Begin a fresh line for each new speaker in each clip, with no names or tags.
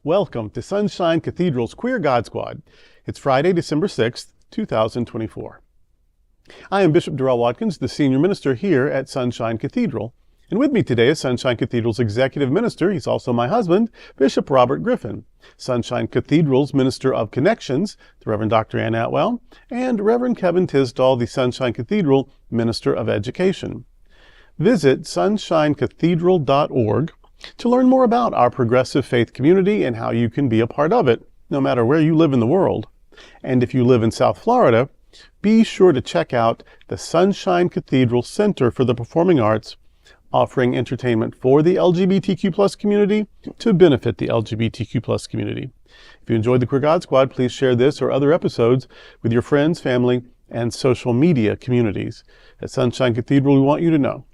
Welcome to Sunshine Cathedral's Queer God Squad. It's Friday, December 6th, 2024. I am Bishop Darrell Watkins, the senior minister here at Sunshine Cathedral. And with me today is Sunshine Cathedral's executive minister, he's also my husband, Bishop Robert Griffin. Sunshine Cathedral's Minister of Connections, the Reverend Dr. Ann Atwell, and Reverend Kevin Tisdall, the Sunshine Cathedral Minister of Education. Visit sunshinecathedral.org to learn more about our progressive faith community and how you can be a part of it, no matter where you live in the world. And if you live in South Florida, be sure to check out the Sunshine Cathedral Center for the Performing Arts, offering entertainment for the LGBTQ+ community to benefit the LGBTQ+ community. If you enjoyed the Queer God Squad, please share this or other episodes with your friends, family, and social media communities. At Sunshine Cathedral, we want you to know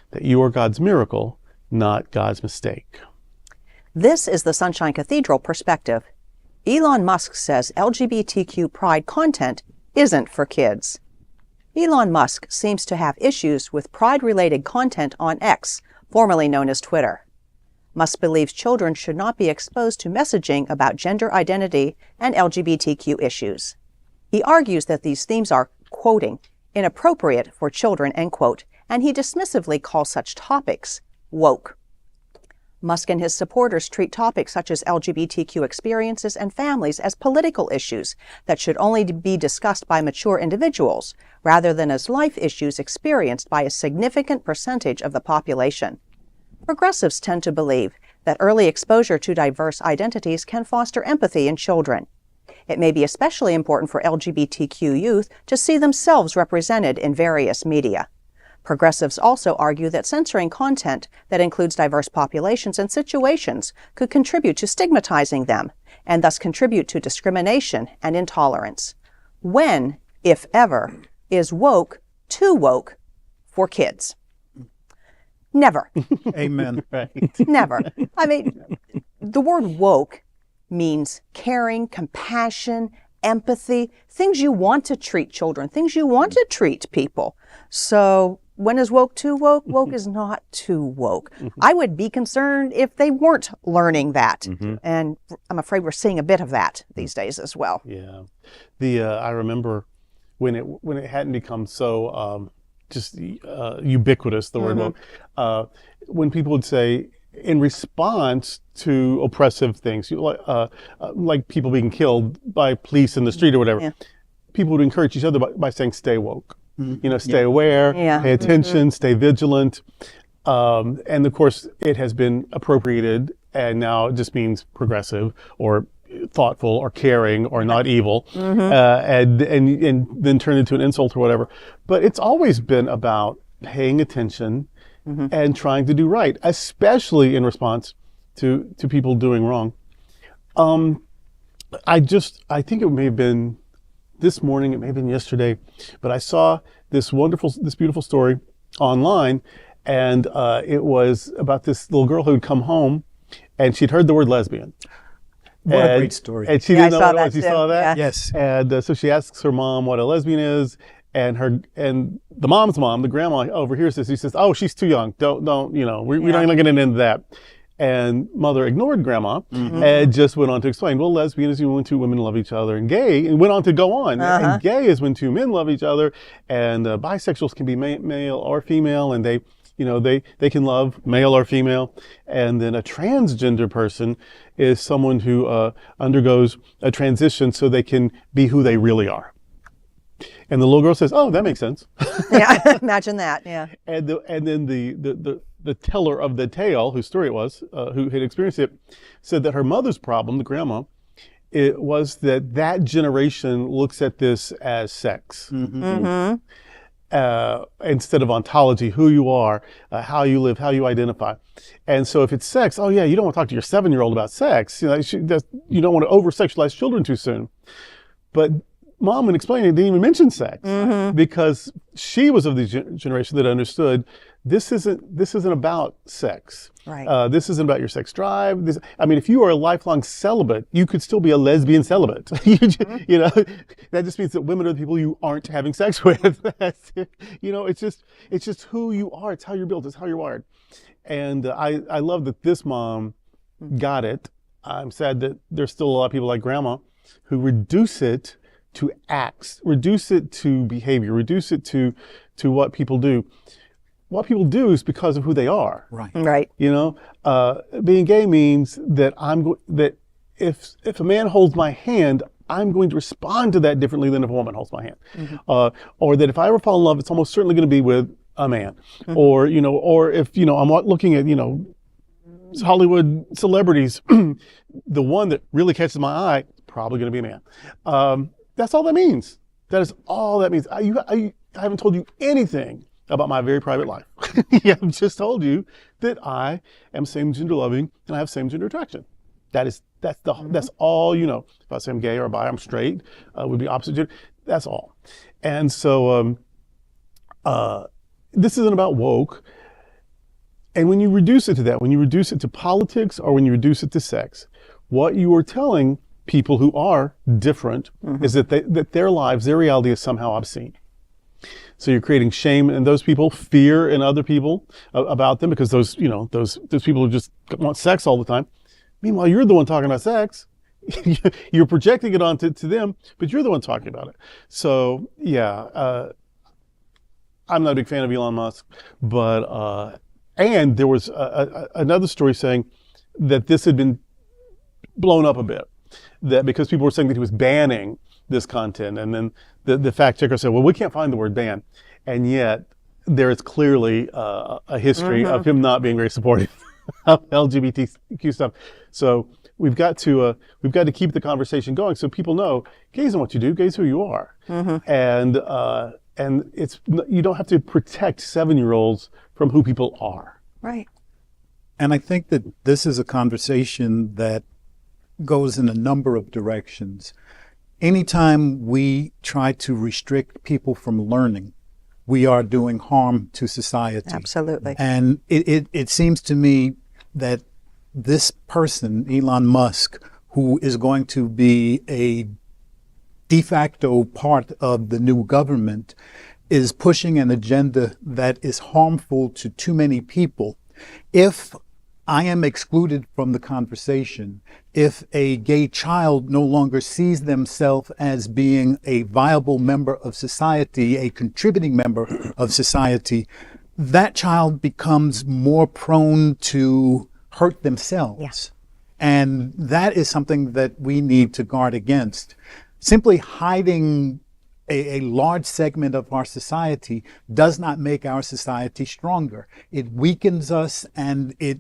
that you are God's miracle, not God's mistake.
This is the Sunshine Cathedral perspective. Elon Musk says LGBTQ pride content isn't for kids. Elon Musk seems to have issues with pride-related content on X, formerly known as Twitter. Musk believes children should not be exposed to messaging about gender identity and LGBTQ issues. He argues that these themes are, quoting, inappropriate for children, end quote, and he dismissively calls such topics woke. Musk and his supporters treat topics such as LGBTQ experiences and families as political issues that should only be discussed by mature individuals, rather than as life issues experienced by a significant percentage of the population. Progressives tend to believe that early exposure to diverse identities can foster empathy in children. It may be especially important for LGBTQ youth to see themselves represented in various media. Progressives also argue that censoring content that includes diverse populations and situations could contribute to stigmatizing them, and thus contribute to discrimination and intolerance. When, if ever, is woke too woke for kids? Never.
Amen.
Right.
Never. I mean, the word woke means caring, compassion, empathy, things you want to treat children, things you want to treat people. So when is woke too woke? Woke is not too woke. I would be concerned if they weren't learning that. And I'm afraid we're seeing a bit of that these days as well.
Yeah. I remember when it hadn't become so ubiquitous, the word woke, when people would say, in response to oppressive things, like people being killed by police in the street or whatever, people would encourage each other by saying, stay woke. Stay aware, pay attention, stay vigilant. And of course, it has been appropriated and now it just means progressive or thoughtful or caring or not evil, and then turn into an insult or whatever. But it's always been about paying attention and trying to do right, especially in response to people doing wrong. I think it may have been this morning, it may have been yesterday, but I saw this beautiful story online, and it was about this little girl who had come home and she'd heard the word lesbian.
What a great story.
And she didn't know what it was. You saw that?
Yeah. Yes.
And so she asks her mom what a lesbian is, and the mom's mom, the grandma, overhears this. He says, "Oh, she's too young. Don't we're not going to get into that." And mother ignored grandma and just went on to explain, well, lesbian is when two women love each other, and gay, and went on to go on. And gay is when two men love each other, and bisexuals can be male or female, and they can love male or female. And then a transgender person is someone who undergoes a transition so they can be who they really are. And the little girl says, "Oh, that makes sense."
Yeah, imagine that. Yeah.
And then the teller of the tale, whose story it was, who had experienced it, said that her mother's problem, the grandma, it was that generation looks at this as sex. Instead of ontology, who you are, how you live, how you identify. And so if it's sex, oh yeah, you don't want to talk to your 7-year-old about sex. You don't want to over-sexualize children too soon. But Mom, when explaining it, didn't even mention sex because she was of the generation that understood this isn't about sex.
Right.
This isn't about your sex drive. If you are a lifelong celibate, you could still be a lesbian celibate. That just means that women are the people you aren't having sex with. It's just who you are. It's how you're built. It's how you're wired. And I love that this mom got it I'm sad that there's still a lot of people like Grandma who reduce it to acts, reduce it to behavior, reduce it to what people do. What people do is because of who they are.
Right.
Right.
You know, being gay means that that if a man holds my hand, I'm going to respond to that differently than if a woman holds my hand. Or that if I ever fall in love, it's almost certainly going to be with a man. Or, you know, or if, you know, I'm looking at, you know, Hollywood celebrities, the one that really catches my eye is probably going to be a man. That's all that means. That is all that means. I haven't told you anything about my very private life. I've just told you that I am same-gender loving and I have same-gender attraction. That's all you know. If I say I'm gay or bi, I'm straight, would be opposite gender. That's all. And so this isn't about woke. And when you reduce it to that, when you reduce it to politics or when you reduce it to sex, what you are telling people who are different is that that their lives, their reality is somehow obscene. So you're creating shame in those people, fear in other people about them, because those people who just want sex all the time. Meanwhile, you're the one talking about sex. You're projecting it onto them, but you're the one talking about it. So yeah, I'm not a big fan of Elon Musk, but and there was another story saying that this had been blown up a bit, that because people were saying that he was banning this content, and then the fact checker said, well, we can't find the word ban, and yet there is clearly a history of him not being very supportive of LGBTQ stuff. So we've got to keep the conversation going so people know gays isn't what you do, gays who you are, and it's, you don't have to protect 7-year-olds from who people are.
Right.
And I think that this is a conversation that goes in a number of directions. Anytime we try to restrict people from learning, we are doing harm to society.
Absolutely.
And it seems to me that this person, Elon Musk, who is going to be a de facto part of the new government, is pushing an agenda that is harmful to too many people. If I am excluded from the conversation, if a gay child no longer sees themselves as being a viable member of society, a contributing member of society, that child becomes more prone to hurt themselves.
Yeah.
And that is something that we need to guard against. Simply hiding a large segment of our society does not make our society stronger. It weakens us, and it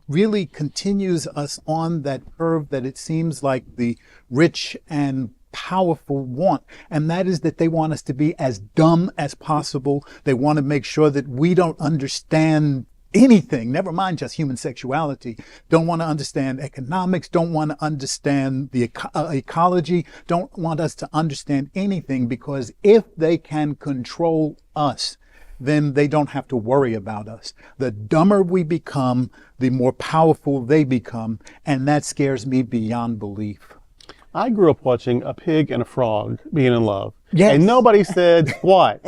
really continues us on that curve that it seems like the rich and powerful want. And that is that they want us to be as dumb as possible. They want to make sure that we don't understand anything, never mind just human sexuality, don't want to understand economics, don't want to understand the ecology, don't want us to understand anything, because if they can control us, then they don't have to worry about us. The dumber we become, the more powerful they become, and that scares me beyond belief.
I grew up watching a pig and a frog being in love.
Yes.
And nobody said what.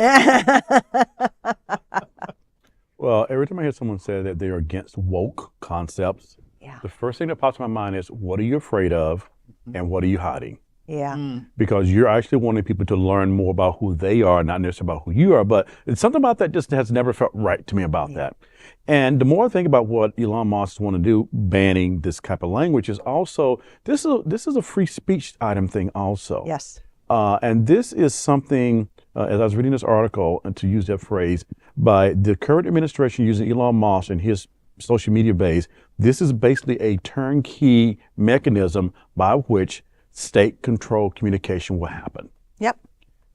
Well, every time I hear someone say that they are against woke concepts, the first thing that pops in my mind is, what are you afraid of and what are you hiding?
Yeah.
Because you're actually wanting people to learn more about who they are, not necessarily about who you are. But it's something about that just has never felt right to me about that. And the more I think about what Elon Musk want to do, banning this type of language, is also, this is a free speech item thing also.
Yes.
And this is something, as I was reading this article, and to use that phrase, by the current administration using Elon Musk and his social media base, this is basically a turnkey mechanism by which state-controlled communication will happen.
Yep.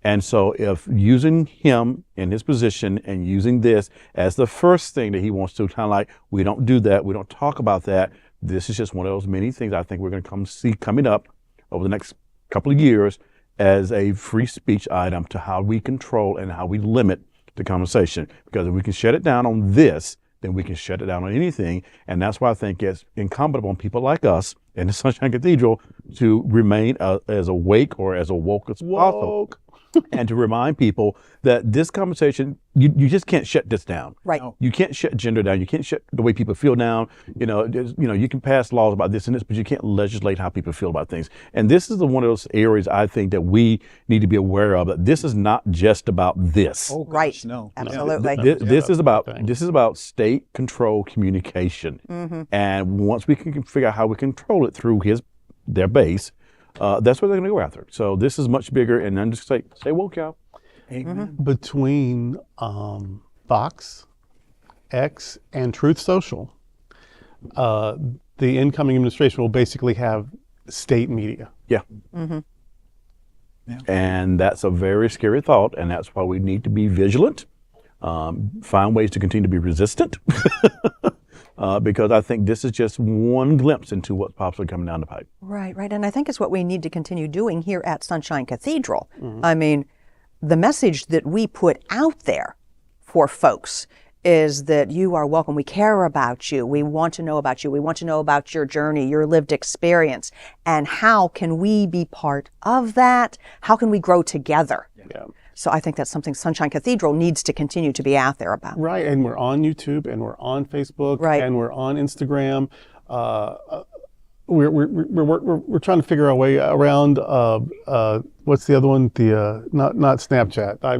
And so if using him in his position and using this as the first thing that he wants to kind of like, we don't do that, we don't talk about that, this is just one of those many things I think we're going to come see coming up over the next couple of years as a free speech item to how we control and how we limit the conversation. Because if we can shut it down on this, then we can shut it down on anything. And that's why I think it's incumbent upon people like us in the Sunshine Cathedral to remain as awake or as awoke as possible. and to remind people that this conversation, you just can't shut this down.
Right.
You can't shut gender down. You can't shut the way people feel down. You can pass laws about this and this, but you can't legislate how people feel about things. And this is one of those areas I think that we need to be aware of. That this is not just about this.
Oh, gosh,
Right.
no.
Absolutely.
This is about state control communication. And once we can figure out how we control it through their base, that's what they're going to go after. So this is much bigger, and I'm just say woke, y'all.
Amen.
Between Fox, X, and Truth Social, the incoming administration will basically have state media.
Yeah. And that's a very scary thought, and that's why we need to be vigilant, find ways to continue to be resistant, because I think this is just one glimpse into what's possibly coming down the pipe.
Right, right. And I think it's what we need to continue doing here at Sunshine Cathedral. I mean, the message that we put out there for folks is that you are welcome. We care about you. We want to know about you. We want to know about your journey, your lived experience, and how can we be part of that? How can we grow together?
Yeah.
So I think that's something Sunshine Cathedral needs to continue to be out there about.
Right, and we're on YouTube, and we're on Facebook,
Right.
and we're on Instagram. We're trying to figure our way around. What's the other one? The not Snapchat. I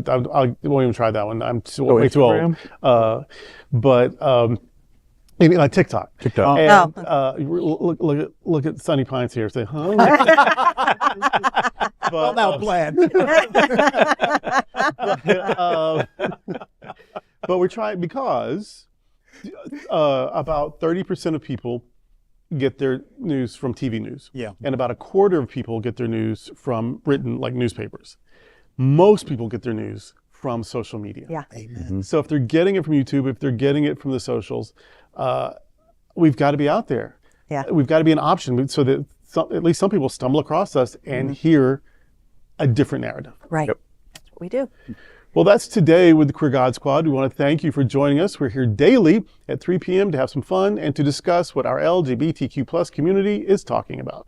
won't even try that one. I'm way too old. But TikTok.
TikTok.
And look at Sunny Pines here. Say, huh?
Well, now, plan.
But we're trying because about 30% of people get their news from TV news.
Yeah.
And about a quarter of people get their news from written, like newspapers. Most people get their news from social media.
Yeah.
Amen.
So if they're getting it from YouTube, if they're getting it from the socials, we've got to be out there.
Yeah.
We've got to be an option so that at least some people stumble across us and hear a different narrative.
Right.
Yep.
That's what we do.
Well, that's today with the Queer God Squad. We want to thank you for joining us. We're here daily at 3 p.m. to have some fun and to discuss what our LGBTQ plus community is talking about.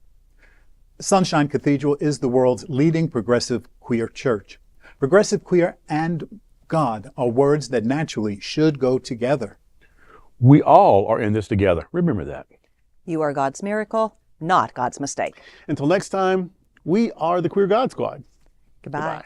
Sunshine Cathedral is the world's leading progressive queer church. Progressive, queer, and God are words that naturally should go together.
We all are in this together. Remember that.
You are God's miracle, not God's mistake.
Until next time, we are the Queer God Squad.
Goodbye.
Goodbye.